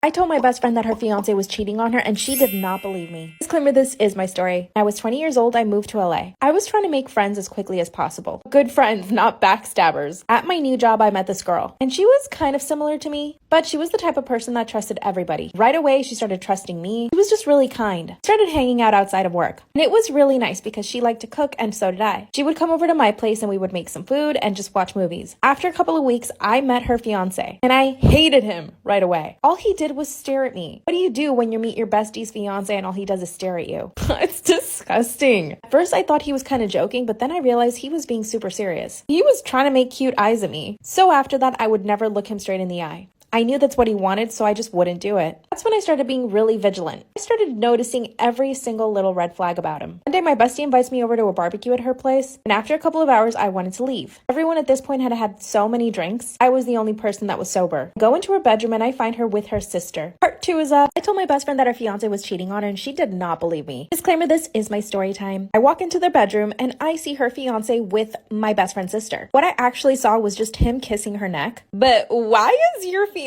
I told my best friend that her fiance was cheating on her and she did not believe me. Disclaimer, this is my story. When I was 20 years old, I moved to LA. I was trying to make friends as quickly as possible. Good friends, not backstabbers. At my new job, I met this girl and she was kind of similar to me, but she was the type of person that trusted everybody. Right away, she started trusting me. She was just really kind. Started hanging out outside of work. And it was really nice because she liked to cook and so did I. She would come over to my place and we would make some food and just watch movies. After a couple of weeks, I met her fiance and I hated him right away. All he did was stare at me. What do you do when you meet your bestie's fiance and all he does is stare at you? It's disgusting. At first I thought he was kind of joking, but then I realized he was being super serious. He was trying to make cute eyes at me. So after that, I would never look him straight in the eye. I knew that's what he wanted, so I just wouldn't do it. That's when I started being really vigilant. I started noticing every single little red flag about him. One day, my bestie invites me over to a barbecue at her place, and after a couple of hours, I wanted to leave. Everyone at this point had had so many drinks. I was the only person that was sober. I go into her bedroom, and I find her with her sister. Part 2 is up. I told my best friend that her fiance was cheating on her, and she did not believe me. Disclaimer, this is my story time. I walk into their bedroom, and I see her fiance with my best friend's sister. What I actually saw was just him kissing her neck. But why is your fiance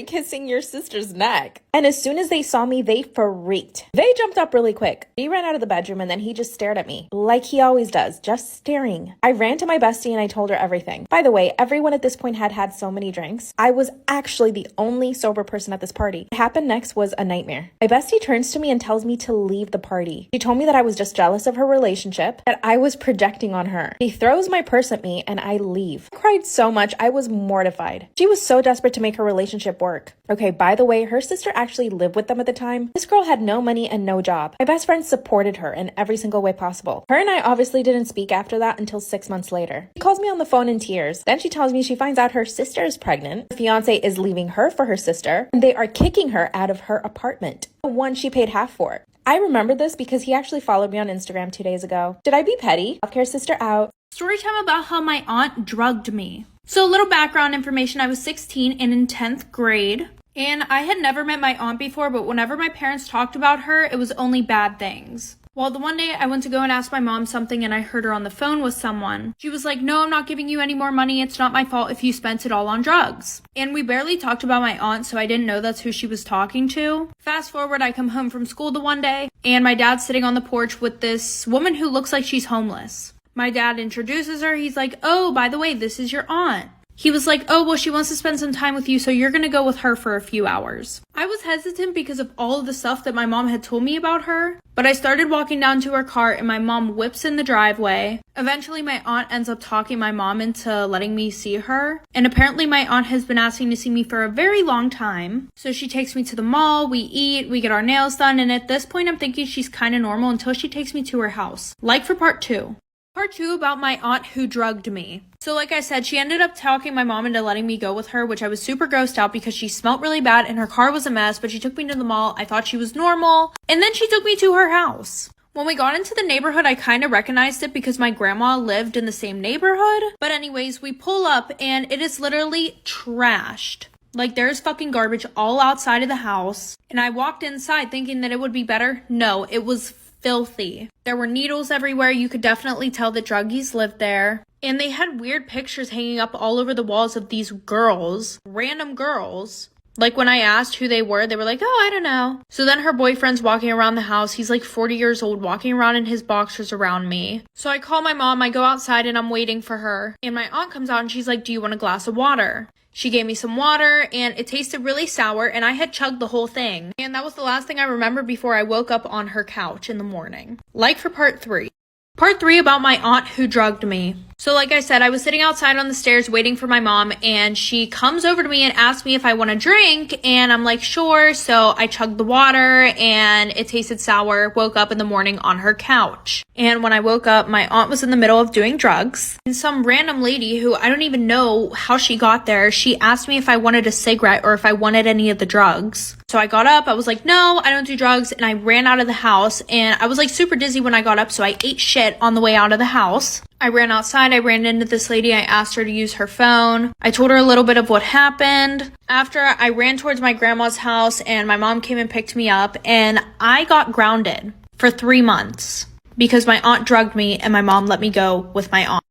kissing your sister's neck? And as soon as they saw me, they freaked. They jumped up really quick. He ran out of the bedroom and then he just stared at me like he always does, just staring. I ran to my bestie and I told her everything. By the way, everyone at this point had had so many drinks. I was actually the only sober person at this party. What happened next was a nightmare. My bestie turns to me and tells me to leave the party. She told me that I was just jealous of her relationship, that I was projecting on her. She throws my purse at me and I leave. I cried so much, I was mortified. She was so desperate to make her relationship work. Okay, by the way, her sister actually lived with them at the time. This girl had no money and no job. My best friend supported her in every single way possible. Her and I obviously didn't speak after that until 6 months later. She calls me on the phone in tears. Then she tells me she finds out her sister is pregnant. Her fiance is leaving her for her sister, and they are kicking her out of her apartment, the one she paid half for. I remember this because he actually followed me on Instagram 2 days ago. Did I be petty? Healthcare sister out. Story time about how my aunt drugged me. So a little background information, I was 16 and in 10th grade. And I had never met my aunt before, but whenever my parents talked about her, it was only bad things. Well, the one day I went to go and ask my mom something and I heard her on the phone with someone. She was like, "No, I'm not giving you any more money. It's not my fault if you spent it all on drugs." And we barely talked about my aunt, so I didn't know that's who she was talking to. Fast forward, I come home from school the one day and my dad's sitting on the porch with this woman who looks like she's homeless. My dad introduces her. He's like, "Oh, by the way, this is your aunt." He was like, "Oh, well, she wants to spend some time with you, so you're gonna go with her for a few hours." I was hesitant because of all of the stuff that my mom had told me about her, but I started walking down to her car and my mom whips in the driveway. Eventually, my aunt ends up talking my mom into letting me see her, and apparently my aunt has been asking to see me for a very long time. So she takes me to the mall, we eat, we get our nails done, and at this point I'm thinking she's kind of normal until she takes me to her house. Like for part 2. Part 2 about my aunt who drugged me. So like I said, she ended up talking my mom into letting me go with her, which I was super grossed out because she smelled really bad and her car was a mess, but she took me to the mall. I thought she was normal. And then she took me to her house. When we got into the neighborhood, I kind of recognized it because my grandma lived in the same neighborhood. But anyways, we pull up and it is literally trashed. Like there's fucking garbage all outside of the house. And I walked inside thinking that it would be better. No, it was filthy. There were needles everywhere. You could definitely tell that druggies lived there. And they had weird pictures hanging up all over the walls of these girls, random girls. Like when I asked who they were like, "Oh, I don't know." So then her boyfriend's walking around the house. He's like 40 years old, walking around in his boxers around me. So I call my mom, I go outside and I'm waiting for her. And my aunt comes out and she's like, "Do you want a glass of water?" She gave me some water and it tasted really sour and I had chugged the whole thing. And that was the last thing I remember before I woke up on her couch in the morning. Like for part 3. Part 3 about my aunt who drugged me. So like I said, I was sitting outside on the stairs waiting for my mom and she comes over to me and asks me if I want a drink and I'm like, sure. So I chugged the water and it tasted sour, woke up in the morning on her couch. And when I woke up, my aunt was in the middle of doing drugs. And some random lady who I don't even know how she got there, she asked me if I wanted a cigarette or if I wanted any of the drugs. So I got up, I was like, "No, I don't do drugs." And I ran out of the house and I was like super dizzy when I got up. So I ate shit on the way out of the house. I ran outside, I ran into this lady, I asked her to use her phone. I told her a little bit of what happened. After I ran towards my grandma's house and my mom came and picked me up and I got grounded for 3 months because my aunt drugged me and my mom let me go with my aunt.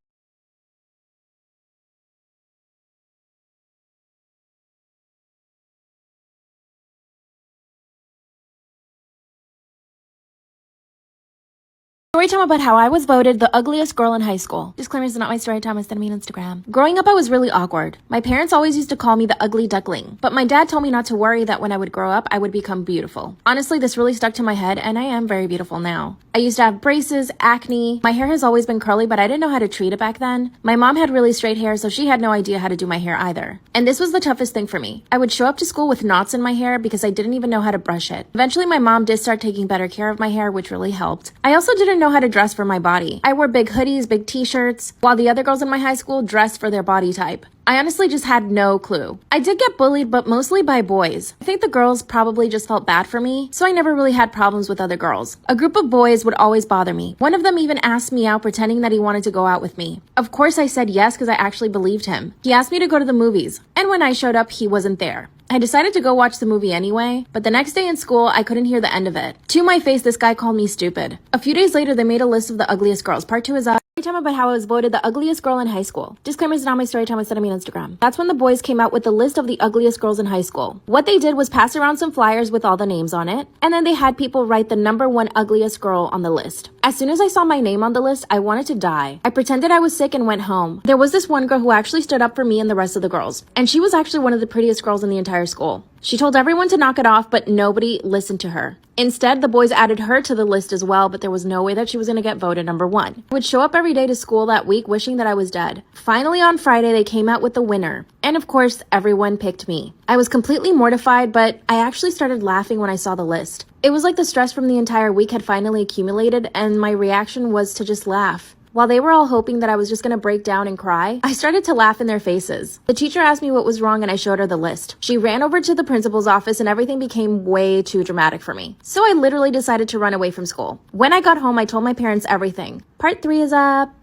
Story time about how I was voted the ugliest girl in high school. Disclaimer, is not my story time, it's me on Instagram. Growing up, I was really awkward. My parents always used to call me the ugly duckling, but my dad told me not to worry that when I would grow up, I would become beautiful. Honestly, this really stuck to my head, and I am very beautiful now. I used to have braces, acne. My hair has always been curly, but I didn't know how to treat it back then. My mom had really straight hair, so she had no idea how to do my hair either. And this was the toughest thing for me. I would show up to school with knots in my hair because I didn't even know how to brush it. Eventually, my mom did start taking better care of my hair, which really helped. I also didn't know how to dress for my body. I wore big hoodies, big t-shirts, while the other girls in my high school dressed for their body type. I honestly just had no clue. I did get bullied, but mostly by boys. I think the girls probably just felt bad for me, so I never really had problems with other girls. A group of boys would always bother me. One of them even asked me out, pretending that he wanted to go out with me. Of course I said yes because I actually believed him. He asked me to go to the movies, and when I showed up, he wasn't there. I decided to go watch the movie anyway, but the next day in school, I couldn't hear the end of it. To my face, this guy called me stupid. A few days later, they made a list of the ugliest girls. Part 2 is up. Time about how I was voted the ugliest girl in high school. Disclaimer, is not my story time, it's on Instagram. That's when the boys came out with the list of the ugliest girls in high school. What they did was pass around some flyers with all the names on it, and then they had people write the number 1 ugliest girl on the list. As soon as I saw my name on the list, I wanted to die. I pretended I was sick and went home. There was this one girl who actually stood up for me and the rest of the girls, and she was actually one of the prettiest girls in the entire school. She told everyone to knock it off, but nobody listened to her. Instead, the boys added her to the list as well, but there was no way that she was going to get voted number 1. I would show up every day to school that week wishing that I was dead. Finally, on Friday, they came out with the winner. And of course, everyone picked me. I was completely mortified, but I actually started laughing when I saw the list. It was like the stress from the entire week had finally accumulated, and my reaction was to just laugh. While they were all hoping that I was just going to break down and cry, I started to laugh in their faces. The teacher asked me what was wrong and I showed her the list. She ran over to the principal's office and everything became way too dramatic for me. So I literally decided to run away from school. When I got home, I told my parents everything. Part 3 is up.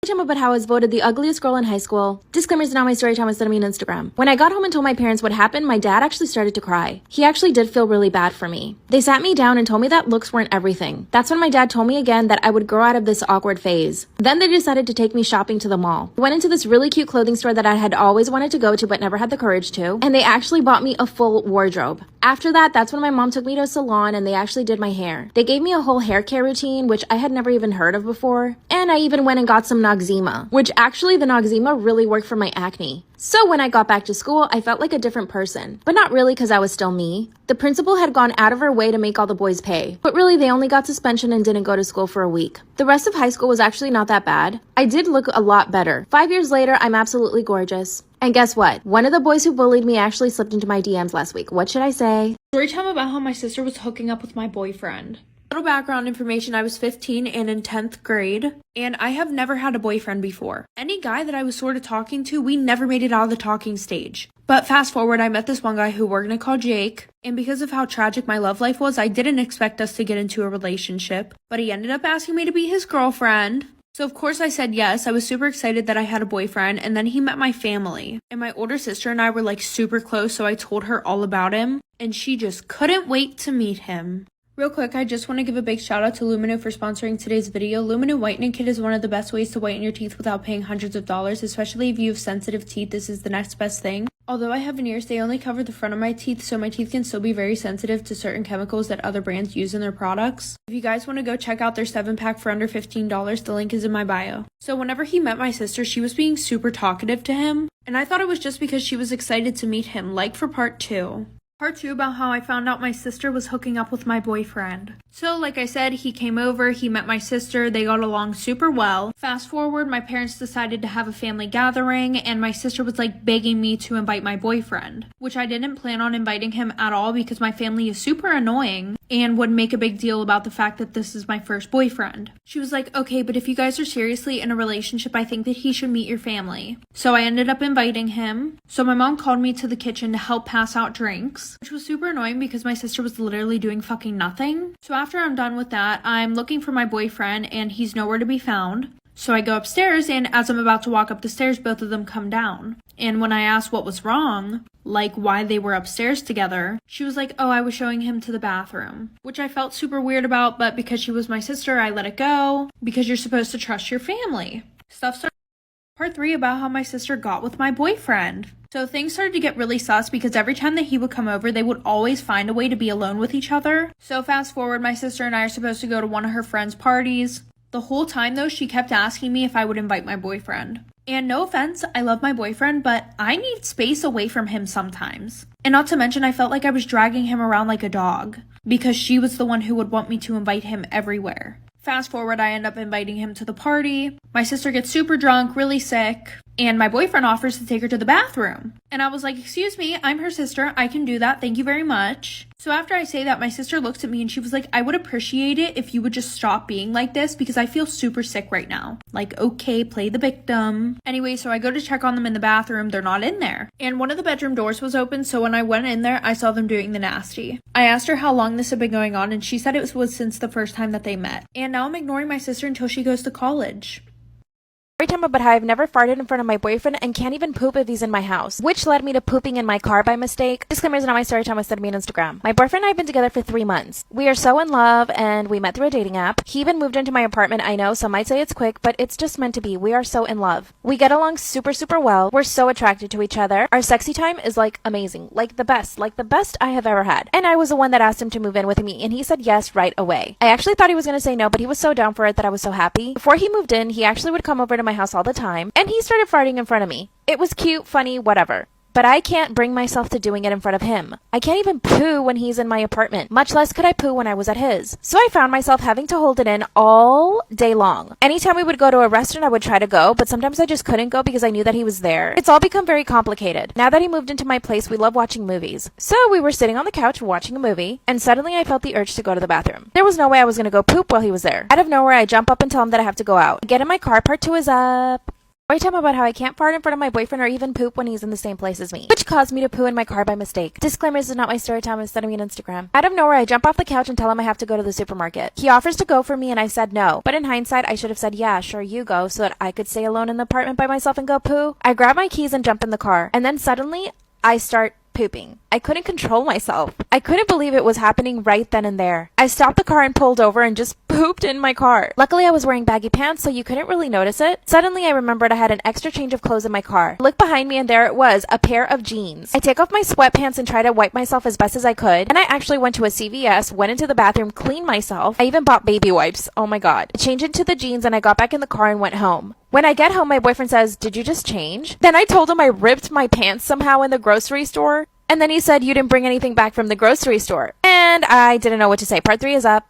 Time about how I was voted the ugliest girl in high school. Disclaimers, not my story time, it's on Instagram. When I got home and told my parents what happened, my dad actually started to cry. He actually did feel really bad for me. They sat me down and told me that looks weren't everything. That's when my dad told me again that I would grow out of this awkward phase. Then they decided to take me shopping to the mall. We went into this really cute clothing store that I had always wanted to go to but never had the courage to, and they actually bought me a full wardrobe. After that, that's when my mom took me to a salon and they actually did my hair. They gave me a whole hair care routine, which I had never even heard of before, and I even went and got some Noxzema, which actually the Noxzema really worked for my acne. So when I got back to school, I felt like a different person, but not really because I was still me. The principal had gone out of her way to make all the boys pay, but really they only got suspension and didn't go to school for a week. The rest of high school was actually not that bad. I did look a lot better. 5 years later, I'm absolutely gorgeous. And guess what? One of the boys who bullied me actually slipped into my DMs last week. What should I say? Story time about how my sister was hooking up with my boyfriend. Little background information, I was 15 and in 10th grade, and I have never had a boyfriend before. Any guy that I was sort of talking to, we never made it out of the talking stage. But fast forward, I met this one guy who we're gonna call Jake, and because of how tragic my love life was, I didn't expect us to get into a relationship, but he ended up asking me to be his girlfriend. So of course I said yes. I was super excited that I had a boyfriend, and then he met my family. And my older sister and I were like super close, so I told her all about him, and she just couldn't wait to meet him. Real quick, I just want to give a big shout out to Lumino for sponsoring today's video. Lumino Whitening Kit is one of the best ways to whiten your teeth without paying hundreds of dollars, especially if you have sensitive teeth. This is the next best thing. Although I have veneers, they only cover the front of my teeth, so my teeth can still be very sensitive to certain chemicals that other brands use in their products. If you guys want to go check out their 7-pack for under $15, the link is in my bio. So whenever he met my sister, she was being super talkative to him, and I thought it was just because she was excited to meet him, like for part 2. Part 2 about how I found out my sister was hooking up with my boyfriend. So like I said, he came over, he met my sister, they got along super well. Fast forward, my parents decided to have a family gathering, and my sister was like begging me to invite my boyfriend, which I didn't plan on inviting him at all because my family is super annoying and would make a big deal about the fact that this is my first boyfriend. She was like, okay, but if you guys are seriously in a relationship, I think that he should meet your family. So I ended up inviting him. So my mom called me to the kitchen to help pass out drinks, which was super annoying because my sister was literally doing fucking nothing. So after I'm done with that, I'm looking for my boyfriend and he's nowhere to be found. So I go upstairs, and as I'm about to walk up the stairs, both of them come down. And when I asked what was wrong, like why they were upstairs together, she was like, oh, I was showing him to the bathroom, which I felt super weird about, but because she was my sister, I let it go because you're supposed to trust your family. Stuff started. Part 3 about how my sister got with my boyfriend. So things started to get really sus because every time that he would come over, they would always find a way to be alone with each other. So fast forward, my sister and I are supposed to go to one of her friends' parties. The whole time though, she kept asking me if I would invite my boyfriend. And no offense, I love my boyfriend, but I need space away from him sometimes. And not to mention, I felt like I was dragging him around like a dog because she was the one who would want me to invite him everywhere. Fast forward, I end up inviting him to the party. My sister gets super drunk, really sick, and my boyfriend offers to take her to the bathroom. And I was like, excuse me, I'm her sister. I can do that. Thank you very much. So after I say that, my sister looks at me and she was like, I would appreciate it if you would just stop being like this because I feel super sick right now. Like, okay, play the victim. Anyway, so I go to check on them in the bathroom. They're not in there. And one of the bedroom doors was open, so when I went in there, I saw them doing the nasty. I asked her how long this had been going on, and she said it was since the first time that they met. And now I'm ignoring my sister until she goes to college. Storytime about how I've never farted in front of my boyfriend and can't even poop if he's in my house, which led me to pooping in my car by mistake. Disclaimer is not my storytime, was sent to me on Instagram. My boyfriend and I have been together for 3 months. We are so in love and we met through a dating app. He even moved into my apartment. I know some might say it's quick, but it's just meant to be. We are so in love. We get along super well. We're so attracted to each other. Our sexy time is like amazing, like the best I have ever had. And I was the one that asked him to move in with me and he said yes right away. I actually thought he was going to say no, but he was so down for it that I was so happy. Before he moved in, he actually would come over to my house all the time. And he started farting in front of me. It was cute, funny, whatever. But I can't bring myself to doing it in front of him. I can't even poo when he's in my apartment, much less could I poo when I was at his. So I found myself having to hold it in all day long. Anytime we would go to a restaurant, I would try to go, but sometimes I just couldn't go because I knew that he was there. It's all become very complicated. Now that he moved into my place, we love watching movies. So we were sitting on the couch watching a movie, and suddenly I felt the urge to go to the bathroom. There was no way I was going to go poop while he was there. Out of nowhere, I jump up and tell him that I have to go out. I get in my car, part 2 is up. Storytime about how I can't fart in front of my boyfriend or even poop when he's in the same place as me, which caused me to poo in my car by mistake. Disclaimer, this is not my story time, it's sending me on Instagram. Out of nowhere, I jump off the couch and tell him I have to go to the supermarket. He offers to go for me and I said no, but in hindsight, I should have said yeah, sure you go, so that I could stay alone in the apartment by myself and go poo. I grab my keys and jump in the car, and then suddenly, I start pooping. I couldn't control myself. I couldn't believe it was happening right then and there. I stopped the car and pulled over and just pooped in my car. Luckily, I was wearing baggy pants, so you couldn't really notice it. Suddenly, I remembered I had an extra change of clothes in my car. I looked behind me and there it was, a pair of jeans. I take off my sweatpants and try to wipe myself as best as I could. And I actually went to a CVS, went into the bathroom, cleaned myself. I even bought baby wipes. Oh my god. I changed into the jeans and I got back in the car and went home. When I get home, my boyfriend says, "Did you just change?" Then I told him I ripped my pants somehow in the grocery store. And then he said, "You didn't bring anything back from the grocery store." And I didn't know what to say. Part 3 is up.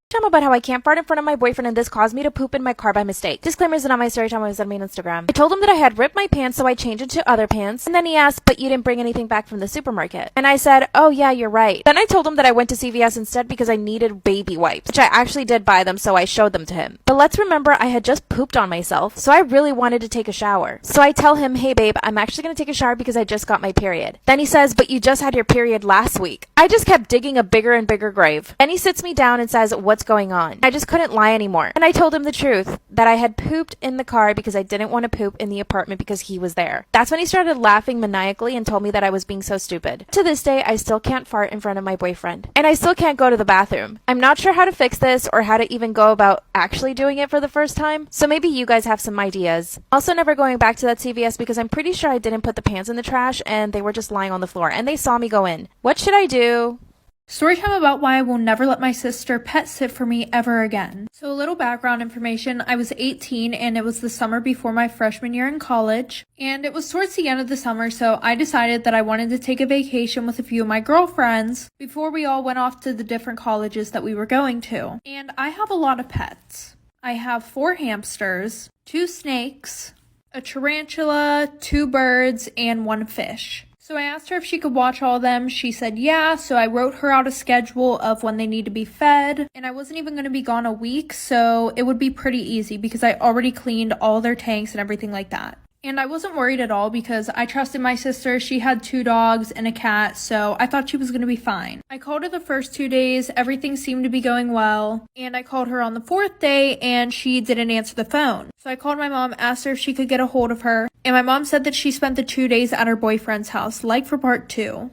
Time about how I can't fart in front of my boyfriend and this caused me to poop in my car by mistake. Disclaimer is not my story time, I was on me on Instagram. I told him that I had ripped my pants, so I changed into other pants. And then he asked, "But you didn't bring anything back from the supermarket." And I said, "Oh yeah, you're right." Then I told him that I went to CVS instead because I needed baby wipes, which I actually did buy them, so I showed them to him. But let's remember I had just pooped on myself, so I really wanted to take a shower. So I tell him, "Hey babe, I'm actually gonna take a shower because I just got my period." Then he says, "But you just had your period last week." I just kept digging a bigger and bigger grave. Then he sits me down and says, "What's going on?" I just couldn't lie anymore. And I told him the truth, that I had pooped in the car because I didn't want to poop in the apartment because he was there. That's when he started laughing maniacally and told me that I was being so stupid. To this day, I still can't fart in front of my boyfriend. And I still can't go to the bathroom. I'm not sure how to fix this or how to even go about actually doing it for the first time, so maybe you guys have some ideas. Also, never going back to that CVS because I'm pretty sure I didn't put the pants in the trash and they were just lying on the floor and they saw me go in. What should I do? Storytime about why I will never let my sister pet sit for me ever again. So a little background information, I was 18 and it was the summer before my freshman year in college. And it was towards the end of the summer, so I decided that I wanted to take a vacation with a few of my girlfriends before we all went off to the different colleges that we were going to. And I have a lot of pets. I have 4 hamsters, 2 snakes, a tarantula, 2 birds, and 1 fish. So I asked her if she could watch all of them. She said yeah, so I wrote her out a schedule of when they need to be fed. And I wasn't even going to be gone a week, so it would be pretty easy because I already cleaned all their tanks and everything like that. And I wasn't worried at all because I trusted my sister. She had 2 dogs and a cat, so I thought she was going to be fine. I called her the first 2 days. Everything seemed to be going well. And I called her on the 4th day and she didn't answer the phone. So I called my mom, asked her if she could get a hold of her. And my mom said that she spent the 2 days at her boyfriend's house, like for part 2.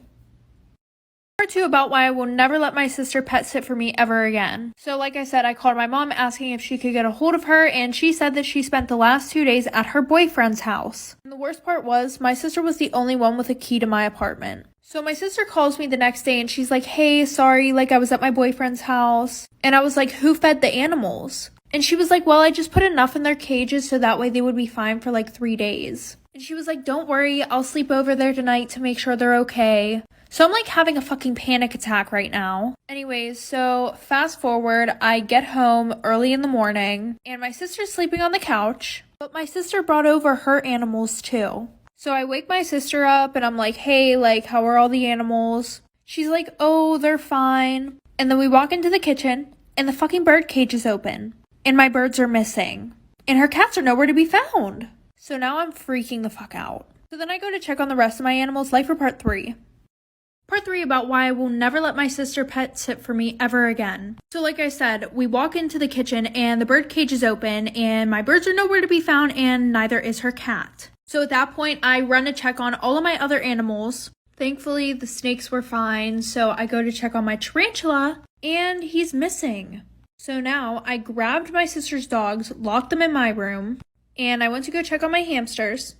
Part 2 about why I will never let my sister pet sit for me ever again. So like I said, I called my mom asking if she could get a hold of her, and she said that she spent the last 2 days at her boyfriend's house. And the worst part was, my sister was the only one with a key to my apartment. So my sister calls me the next day and she's like, "Hey, sorry, I was at my boyfriend's house." And I was like, "Who fed the animals?" And she was like, well, I just put enough in their cages so that way they would be fine for like 3 days. And she was like, don't worry, I'll sleep over there tonight to make sure they're okay. So I'm like having a fucking panic attack right now. Anyways, so fast forward, I get home early in the morning and my sister's sleeping on the couch, but my sister brought over her animals too. So I wake my sister up and I'm like, hey, like, how are all the animals? She's like, oh, they're fine. And then we walk into the kitchen and the fucking bird cage is open and my birds are missing and her cats are nowhere to be found. So now I'm freaking the fuck out. So then I go to check on the rest of my animals, like for part 3. Part 3 about why I will never let my sister pet sit for me ever again. So like I said, we walk into the kitchen and the bird cage is open and my birds are nowhere to be found and neither is her cat. So at that point, I run to check on all of my other animals. Thankfully, the snakes were fine, so I go to check on my tarantula and he's missing. So now I grabbed my sister's dogs, locked them in my room, and I went to go check on my hamsters.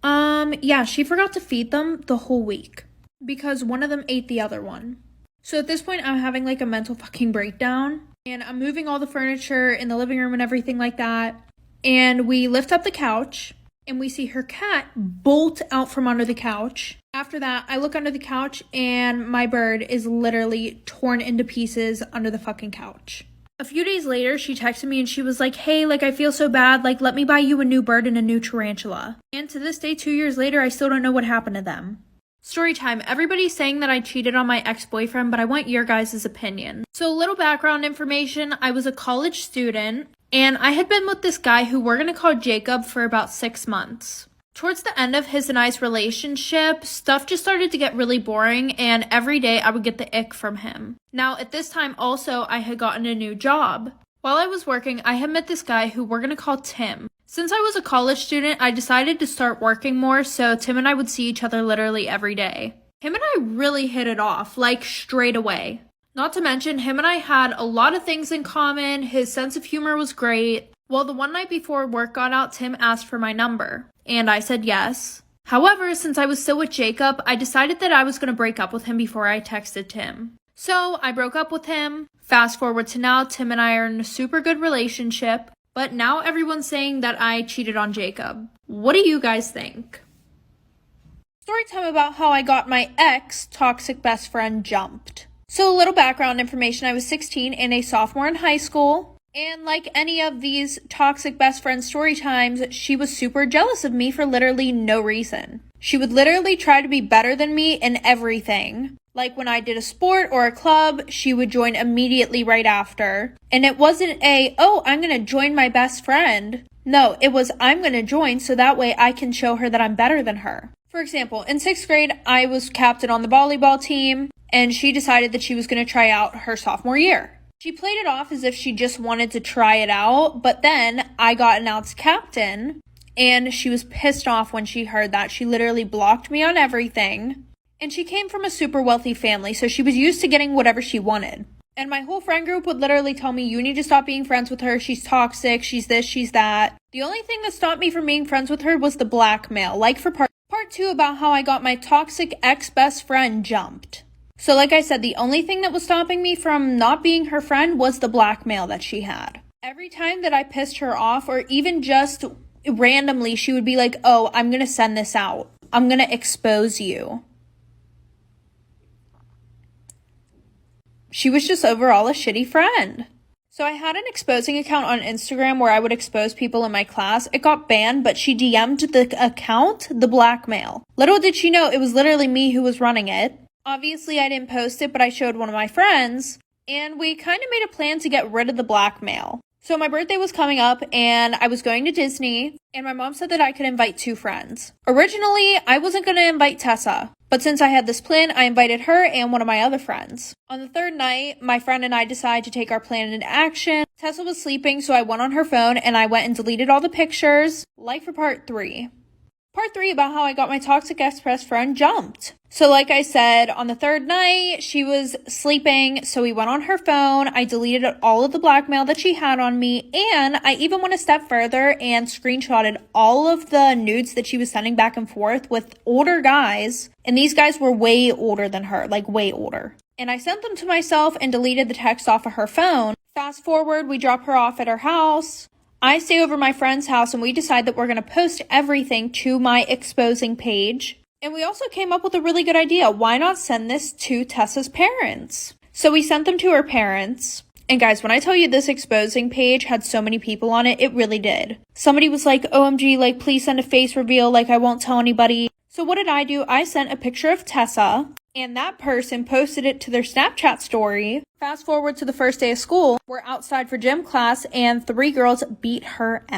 Yeah, she forgot to feed them the whole week because one of them ate the other one. So at this point, I'm having like a mental fucking breakdown and I'm moving all the furniture in the living room and everything like that. And we lift up the couch and we see her cat bolt out from under the couch. After that, I look under the couch and my bird is literally torn into pieces under the fucking couch. A few days later, she texted me and she was like, hey, like, I feel so bad. Like, let me buy you a new bird and a new tarantula. And to this day, 2 years later, I still don't know what happened to them. Story time. Everybody's saying that I cheated on my ex-boyfriend, but I want your guys' opinion. So a little background information. I was a college student and I had been with this guy who we're going to call Jacob for about 6 months. Towards the end of his and I's relationship, stuff just started to get really boring and every day I would get the ick from him. Now at this time also, I had gotten a new job. While I was working, I had met this guy who we're going to call Tim. Since I was a college student, I decided to start working more, so Tim and I would see each other literally every day. Him and I really hit it off, like straight away. Not to mention, him and I had a lot of things in common, his sense of humor was great. Well, the one night before work got out, Tim asked for my number, and I said yes. However, since I was still with Jacob, I decided that I was going to break up with him before I texted Tim. So I broke up with him. Fast forward to now, Tim and I are in a super good relationship. But now everyone's saying that I cheated on Jacob. What do you guys think? Story time about how I got my ex-toxic best friend jumped. So a little background information. I was 16 and a sophomore in high school. And like any of these toxic best friend story times, she was super jealous of me for literally no reason. She would literally try to be better than me in everything. Like when I did a sport or a club, she would join immediately right after. And it wasn't oh, I'm going to join my best friend. No, it was, I'm going to join so that way I can show her that I'm better than her. For example, in 6th grade, I was captain on the volleyball team, and she decided that she was going to try out her sophomore year. She played it off as if she just wanted to try it out, but then I got announced captain, and she was pissed off when she heard that. She literally blocked me on everything. And she came from a super wealthy family, so she was used to getting whatever she wanted. And my whole friend group would literally tell me, you need to stop being friends with her. She's toxic. She's this, she's that. The only thing that stopped me from being friends with her was the blackmail. Like for part 2 about how I got my toxic ex-best friend jumped. So like I said, the only thing that was stopping me from not being her friend was the blackmail that she had. Every time that I pissed her off, or even just randomly, she would be like, oh, I'm going to send this out. I'm going to expose you. She was just overall a shitty friend. So I had an exposing account on Instagram where I would expose people in my class. It got banned, but she DM'd the account the blackmail. Little did she know it was literally me who was running it. Obviously, I didn't post it, but I showed one of my friends, and we kind of made a plan to get rid of the blackmail. So my birthday was coming up, and I was going to Disney, and my mom said that I could invite 2 friends. Originally, I wasn't going to invite Tessa, but since I had this plan, I invited her and one of my other friends. On the 3rd night, my friend and I decided to take our plan into action. Tessa was sleeping, so I went on her phone, and I went and deleted all the pictures, like for part 3. Part 3 about how I got my toxic ex-best friend jumped. So like I said, on the 3rd night, she was sleeping, so we went on her phone. I deleted all of the blackmail that she had on me, and I even went a step further and screenshotted all of the nudes that she was sending back and forth with older guys, and these guys were way older than her, like way older. And I sent them to myself and deleted the text off of her phone. Fast forward, we drop her off at her house. I stay over my friend's house and we decide that we're going to post everything to my exposing page. And we also came up with a really good idea. Why not send this to Tessa's parents? So we sent them to her parents. And guys, when I tell you this exposing page had so many people on it, it really did. Somebody was like, OMG, like, please send a face reveal, like, I won't tell anybody. So what did I do? I sent a picture of Tessa, and that person posted it to their Snapchat story. Fast forward to the first day of school. We're outside for gym class, and 3 girls beat her ass.